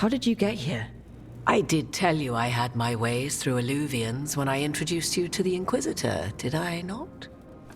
How did you get here? I did tell you I had my ways through Illuvians when I introduced you to the Inquisitor, did I not?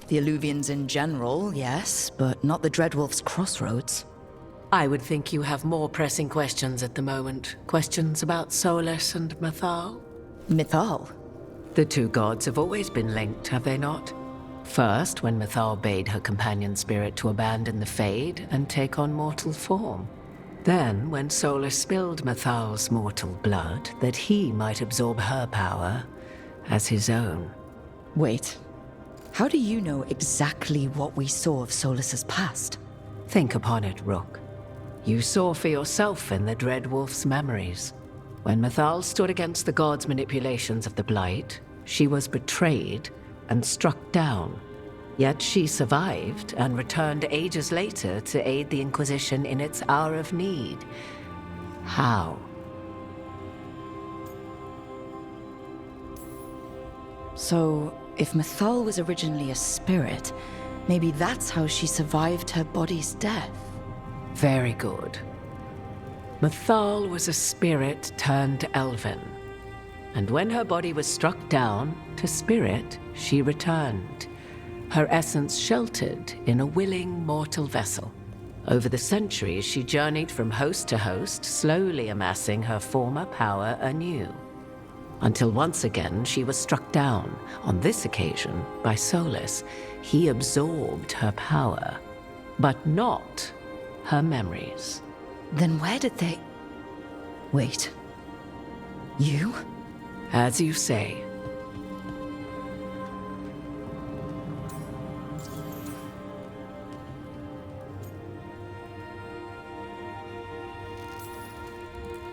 The Illuvians in general, yes, but not the Dreadwolf's crossroads. I would think you have more pressing questions at the moment. Questions about Solas and Mythal? Mythal? The two gods have always been linked, have they not? First, when Mythal bade her companion spirit to abandon the Fade and take on mortal form. Then, when Solas spilled Mythal's mortal blood, that he might absorb her power as his own. Wait, how do you know exactly what we saw of Solas's past? Think upon it, Rook. You saw for yourself in the Dreadwolf's memories. When Mythal stood against the gods' manipulations of the Blight, she was betrayed and struck down. Yet she survived and returned ages later to aid the Inquisition in its hour of need. How? So, if Mythal was originally a spirit, maybe that's how she survived her body's death. Very good. Mythal was a spirit turned elven. And when her body was struck down, to spirit she returned. Her essence sheltered in a willing mortal vessel. Over the centuries, she journeyed from host to host, slowly amassing her former power anew. Until once again, she was struck down, on this occasion, by Solas. He absorbed her power, but not her memories. Then where did they... Wait. You? As you say.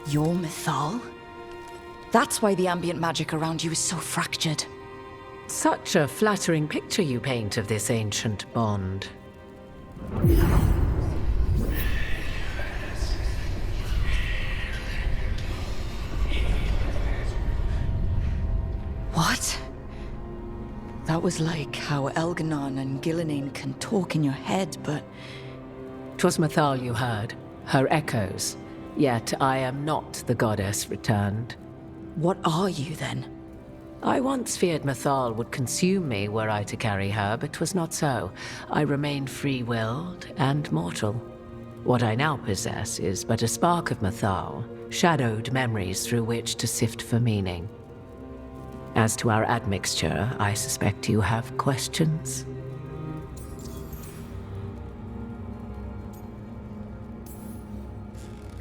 You're Mythal? That's why the ambient magic around you is so fractured. Such a flattering picture you paint of this ancient bond. What? That was like how Elganon and Gillinane can talk in your head, but... 'Twas Mythal you heard, her echoes. Yet I am not the goddess returned. What are you, then? I once feared Mythal would consume me were I to carry her, but 'twas not so. I remained free-willed and mortal. What I now possess is but a spark of Mythal, shadowed memories through which to sift for meaning. As to our admixture, I suspect you have questions.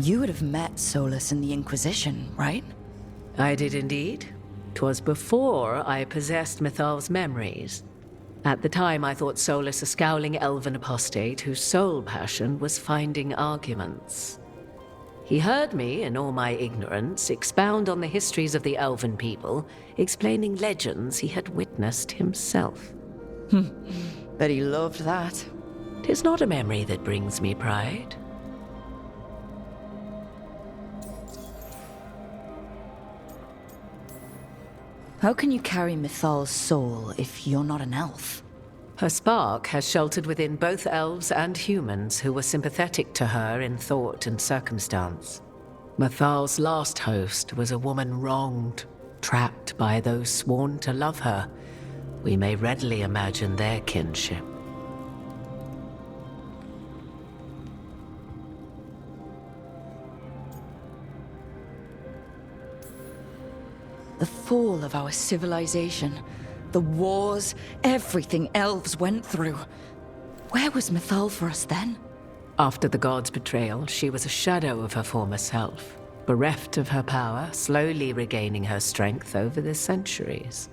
You would have met Solas in the Inquisition, right? I did indeed. 'Twas before I possessed Mythal's memories. At the time, I thought Solas a scowling elven apostate whose sole passion was finding arguments. He heard me, in all my ignorance, expound on the histories of the elven people, explaining legends he had witnessed himself. Bet he loved that. 'Tis not a memory that brings me pride. How can you carry Mythal's soul if you're not an elf? Her spark has sheltered within both elves and humans who were sympathetic to her in thought and circumstance. Mythal's last host was a woman wronged, trapped by those sworn to love her. We may readily imagine their kinship. The fall of our civilization, the wars, everything elves went through. Where was Mythal for us then? After the god's betrayal, she was a shadow of her former self, bereft of her power, slowly regaining her strength over the centuries.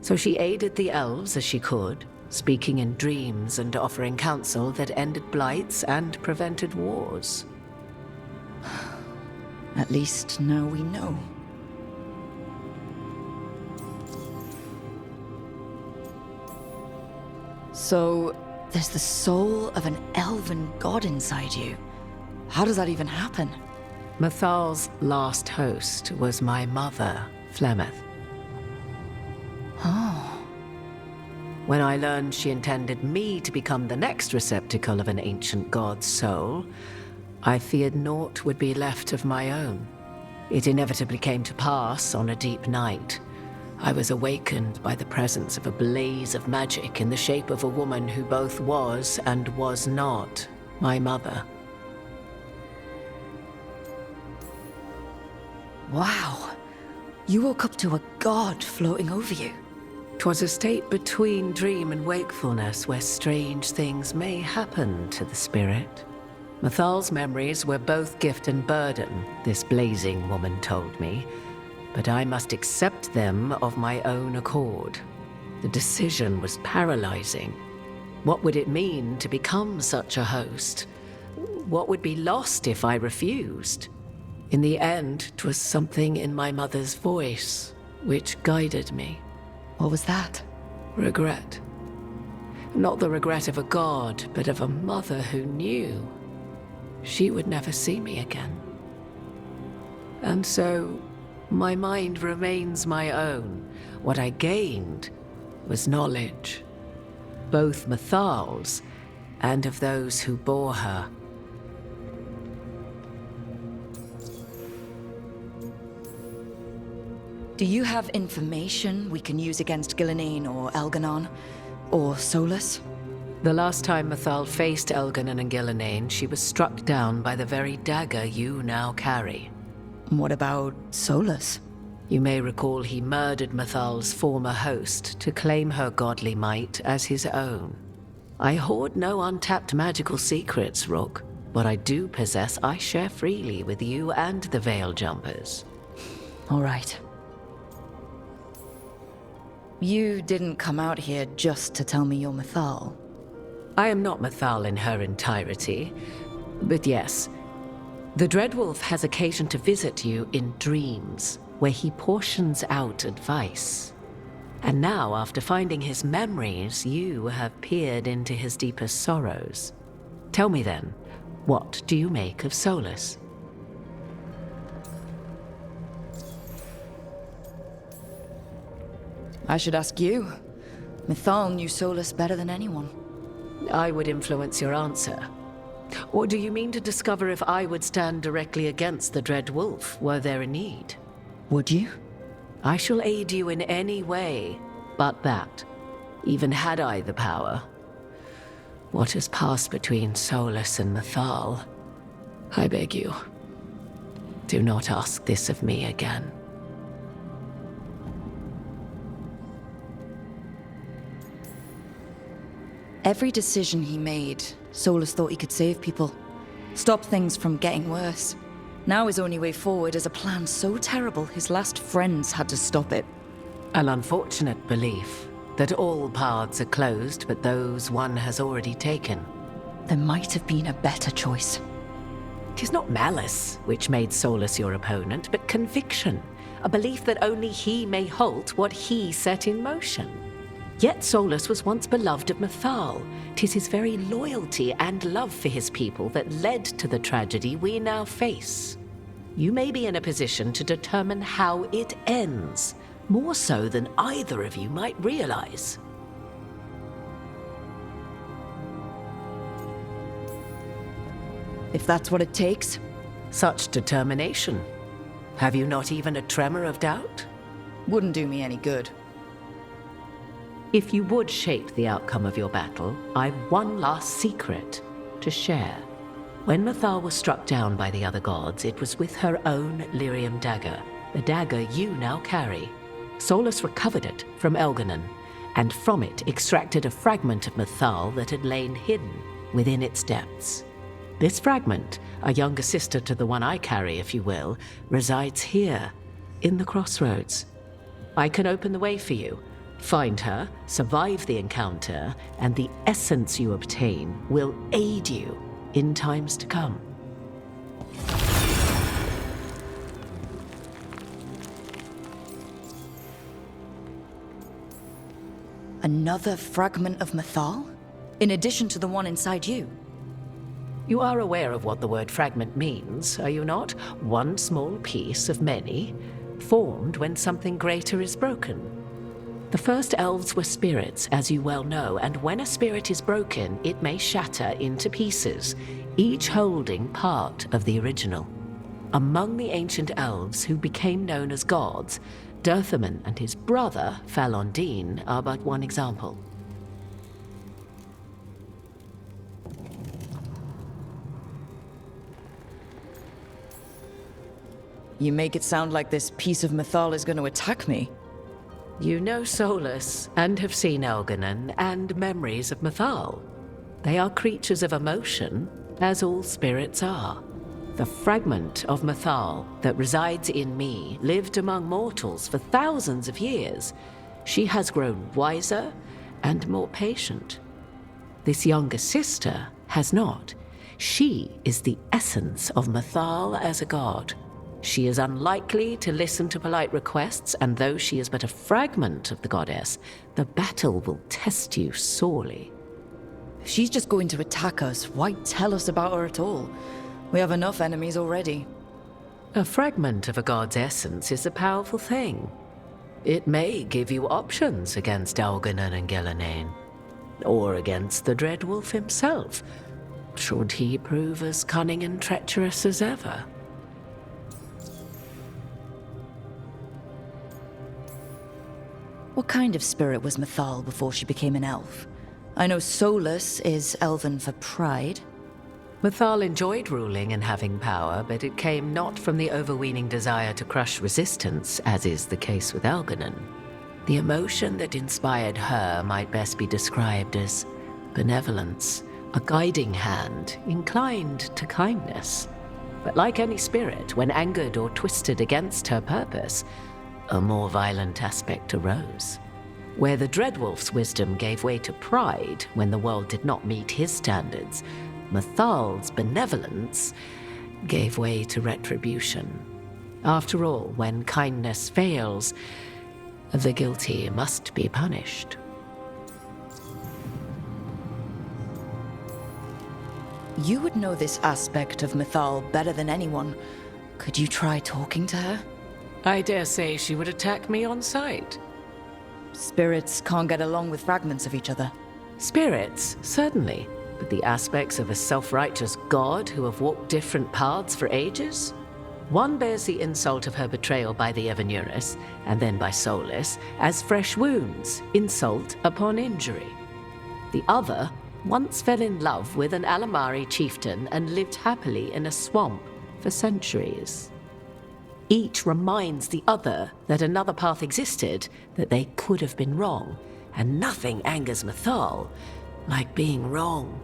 So she aided the elves as she could, speaking in dreams and offering counsel that ended blights and prevented wars. At least now we know. So, there's the soul of an elven god inside you. How does that even happen? Mythal's last host was my mother, Flemeth. Oh. When I learned she intended me to become the next receptacle of an ancient god's soul, I feared naught would be left of my own. It inevitably came to pass on a deep night. I was awakened by the presence of a blaze of magic in the shape of a woman who both was and was not my mother. Wow. You woke up to a god floating over you. 'Twas a state between dream and wakefulness where strange things may happen to the spirit. Mythal's memories were both gift and burden, this blazing woman told me, but I must accept them of my own accord. The decision was paralyzing. What would it mean to become such a host? What would be lost if I refused? In the end, 'twas something in my mother's voice which guided me. What was that? Regret. Not the regret of a god, but of a mother who knew she would never see me again. And so, my mind remains my own. What I gained was knowledge, both Mythal's and of those who bore her. Do you have information we can use against Gillenane or Elganon? Or Solas? The last time Mythal faced Elganon and Gillenane, she was struck down by the very dagger you now carry. What about Solas? You may recall he murdered Mythal's former host to claim her godly might as his own. I hoard no untapped magical secrets, Rook. What I do possess, I share freely with you and the Veil Jumpers. All right. You didn't come out here just to tell me you're Mythal. I am not Mythal in her entirety, but yes, the Dreadwolf has occasion to visit you in dreams, where he portions out advice. And now, after finding his memories, you have peered into his deepest sorrows. Tell me then, what do you make of Solas? I should ask you. Mythal knew Solas better than anyone. I would influence your answer. Or do you mean to discover if I would stand directly against the Dread Wolf were there a need? Would you? I shall aid you in any way but that, even had I the power. What has passed between Solas and Mythal, I beg you, do not ask this of me again. Every decision he made, Solas thought he could save people. Stop things from getting worse. Now his only way forward is a plan so terrible his last friends had to stop it. An unfortunate belief that all paths are closed but those one has already taken. There might have been a better choice. 'Tis not malice which made Solas your opponent, but conviction, a belief that only he may halt what he set in motion. Yet Solas was once beloved of Mythal. 'Tis his very loyalty and love for his people that led to the tragedy we now face. You may be in a position to determine how it ends, more so than either of you might realize. If that's what it takes. Such determination. Have you not even a tremor of doubt? Wouldn't do me any good. If you would shape the outcome of your battle, I've one last secret to share. When Mythal was struck down by the other gods, it was with her own lyrium dagger, the dagger you now carry. Solas recovered it from Elganon, and from it extracted a fragment of Mythal that had lain hidden within its depths. This fragment, a younger sister to the one I carry, if you will, resides here, in the crossroads. I can open the way for you. Find her, survive the encounter, and the essence you obtain will aid you in times to come. Another fragment of Mythal? In addition to the one inside you? You are aware of what the word fragment means, are you not? One small piece of many, formed when something greater is broken. The first elves were spirits, as you well know, and when a spirit is broken, it may shatter into pieces, each holding part of the original. Among the ancient elves who became known as gods, Dirthaman and his brother, Falondine, are but one example. You make it sound like this piece of Mythal is going to attack me. You know Solas, and have seen Elganon, and memories of Mythal. They are creatures of emotion, as all spirits are. The fragment of Mythal that resides in me lived among mortals for thousands of years. She has grown wiser and more patient. This younger sister has not. She is the essence of Mythal as a god. She is unlikely to listen to polite requests, and though she is but a fragment of the goddess, the battle will test you sorely. If she's just going to attack us, why tell us about her at all? We have enough enemies already. A fragment of a god's essence is a powerful thing. It may give you options against Elganon and Gillenane, or against the Dreadwolf himself, should he prove as cunning and treacherous as ever. What kind of spirit was Mythal before she became an elf? I know Solas is elven for pride. Mythal enjoyed ruling and having power, but it came not from the overweening desire to crush resistance, as is the case with Elganon. The emotion that inspired her might best be described as benevolence, a guiding hand inclined to kindness. But like any spirit, when angered or twisted against her purpose, a more violent aspect arose. Where the Dreadwolf's wisdom gave way to pride when the world did not meet his standards, Mythal's benevolence gave way to retribution. After all, when kindness fails, the guilty must be punished. You would know this aspect of Mythal better than anyone. Could you try talking to her? I dare say she would attack me on sight. Spirits can't get along with fragments of each other. Spirits, certainly. But the aspects of a self-righteous god who have walked different paths for ages? One bears the insult of her betrayal by the Evanurus, and then by Solas, as fresh wounds, insult upon injury. The other once fell in love with an Alamari chieftain and lived happily in a swamp for centuries. Each reminds the other that another path existed, that they could have been wrong, and nothing angers Mythal like being wrong.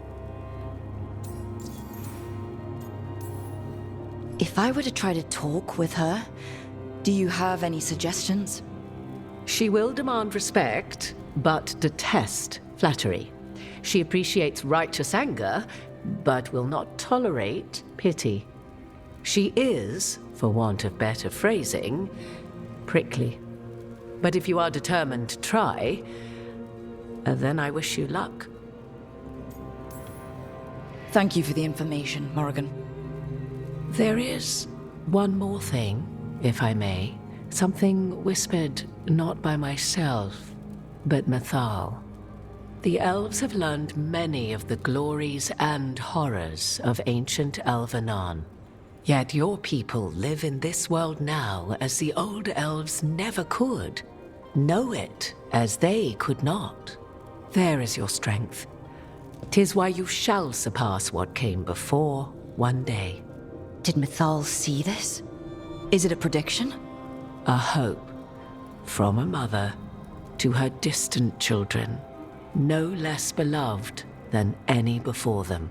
If I were to try to talk with her, do you have any suggestions? She will demand respect, but detest flattery. She appreciates righteous anger, but will not tolerate pity. She is, for want of better phrasing, prickly. But if you are determined to try, then I wish you luck. Thank you for the information, Morrigan. There is one more thing, if I may. Something whispered not by myself, but Mythal. The elves have learned many of the glories and horrors of ancient Elvenon. Yet your people live in this world now as the old elves never could. Know it as they could not. There is your strength. 'Tis why you shall surpass what came before one day. Did Mythal see this? Is it a prediction? A hope from a mother to her distant children, no less beloved than any before them.